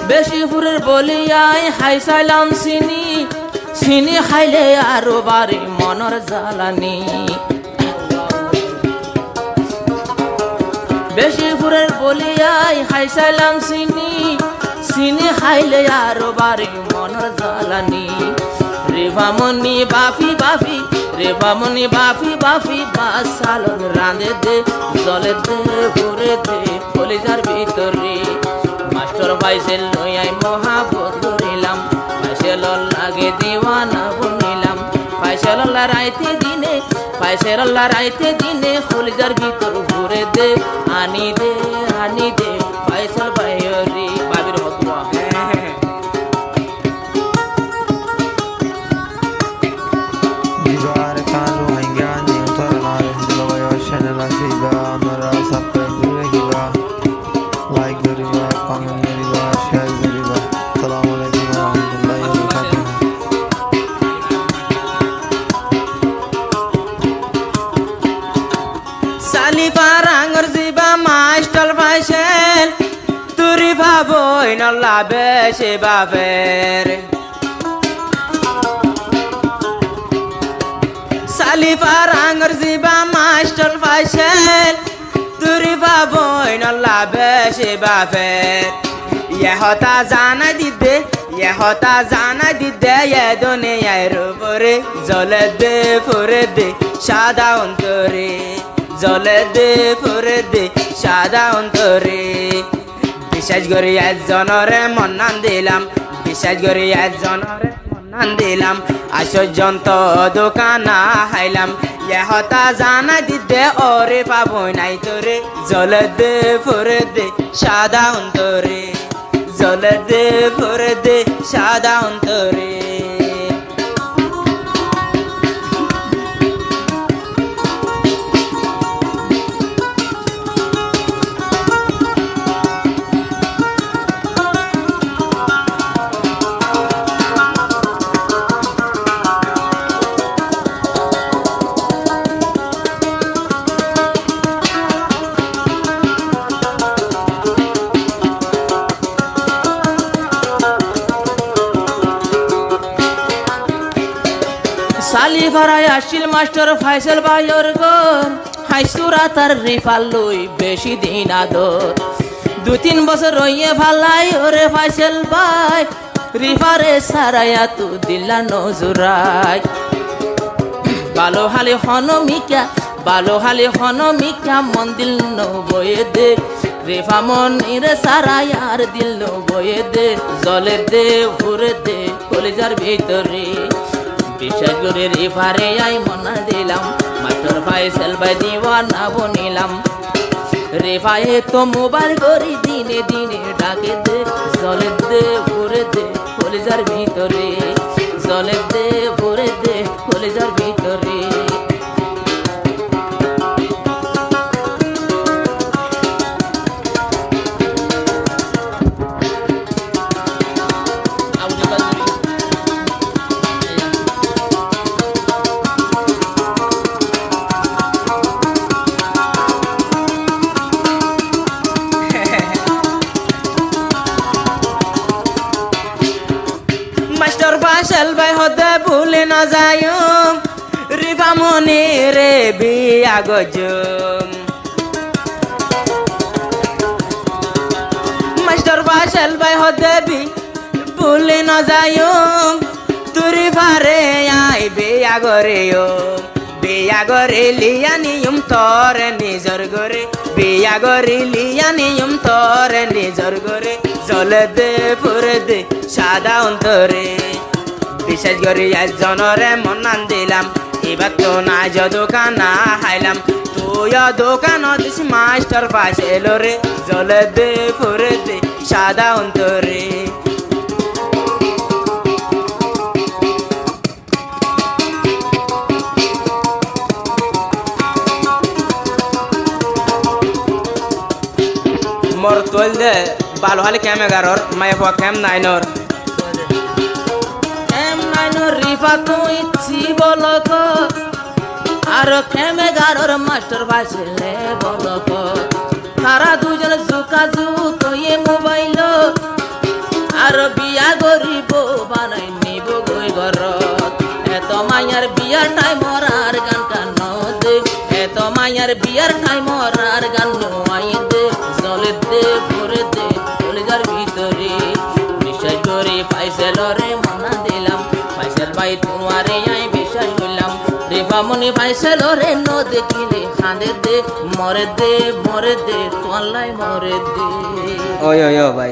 বেশি ফুরের বলিয়াই হাইসাইলাম চিনি চিনি খাইলে আরো বাড়ি মনের জ্বালানি বেশি ফুরের বলিয়াই হাইসাইলাম চিনি চিনি খাইলে আরো বাড়ি মনের জ্বালানি রেভামনি বাফি বাফি রেভামনি বাফি বাফি বাসালন রাঁধে দে জলে দে ভরে দে কলিজার ভিতরে মাস্টার ফাইসেল লইয়াই মহাবত করিলাম ফাইসেল লাগে দিওয়ানা বনিলাম ফাইসেল রাইতে দিনে কলিজার ভিতর ভরে দে আনি দে ফাইসেল ভাইরে বাবির হতুয়া Divar kalu hingani utarana hindlo yo channel asiba amara subscribe koriba like koriba comment koriba share koriba assalamu alaikum warahmatullahi wabarakatuh সালি পারাঙ্গর জিবা মাস্টার ফাইসেল তুরি ভাবই নল্লা বেশে বাপের সালি পারাঙ্গর জিবা মাস্টার ফাইসেল তুরি ভাবই নল্লা বেশে বাপের ইহতা জানাই দিদে এ দুনিয়ার উপরে জলে দে ফুরে দে সাদা অন্তরে জলে দে ফুরে দে সাদা অন্তরে বিশ্বাস করি একজনরে মন্নান দিলাম আশ্চর্যন্ত দোকানা হাইলাম ইহতা জানাই দিদে ওরে পাবই নাই তোরে জলে দে ফুরে দে সাদা অন্তরে জলে দে ফুরে দে সাদা অন্তরে সালি ভরাই আসিল মাস্টার ফাইসেল ভাইয়ের ঘর হাইসুরা তার রিফাল লই বেশি দিন আদর 2-3 বছর রইয়ে ভালাই ওরে ফাইসেল ভাই রিফারে সারাইয়া তু দিলা নজুরাই ভালো হালি হনমিকা মন্দির নবয়ে দে রেফা মনিরে সারাইয়ার দিল নবয়ে দে জলে দে ভরে দে কলিজার ভিতরে বিশ্বাস করে রেফারে আই মনা দিলাম মাস্টার ফাইসেল ভাই দিওয়ানা বনিলাম রেফায়ে তো মোবাইল করি দিনে ডাকে দে জলে দে ভরে দে কলিজার ভিতরে জলে দে ভরে দে কলিজার ভিতরে মাস্টার ফাইসেল ভাই হতে ভুলে না যায়ম রিফা মনে রে বিয়া গজম মাস্টার ফাইসেল ভাই হতে ভুলে না যায়ম তুরি ফারে আই বিয়া গরে লিয়া নিয়ম তোর নিজর গরে বিয়া গরে লিয়া নিয়ম তোর নিজর গরে জলে দে ফুরে দে সাদা অন্তরে বিশেষ করে একজনরে মন্নান দিলাম এবার তো না দোকানা হাইলাম তুই দোকান দিস মাস্টার ফাইসেল রে জলে দে ফুরে দে সাদা অন্তরে মোর তোল দে ভালো হালি ক্যাম 11 মাই ফা ক্যাম 9 রিফা তুই ছি বলক আর ক্যাম 11 মাস্টার ফাইসেলে বলক তারা দুজন জুকা জু তো এ মোবাইল মায়ার বিয়ার ঠাই মরার গান কানো দে এত মায়ার বিয়ার ঠাই মরার গান নোয়াই দে জলে দে ভরে দে কলিজার ভিতরে বিশ্বাস করে ফাইসেলরে মনা দিলাম ফাইসেল ভাই তোমারে আই বিশ্বাস করলাম রেফামনি ফাইসেলরে ন দেখিলে খাঁদে দে মরে দে তোয়াল্লাই মরে দে ওই ভাই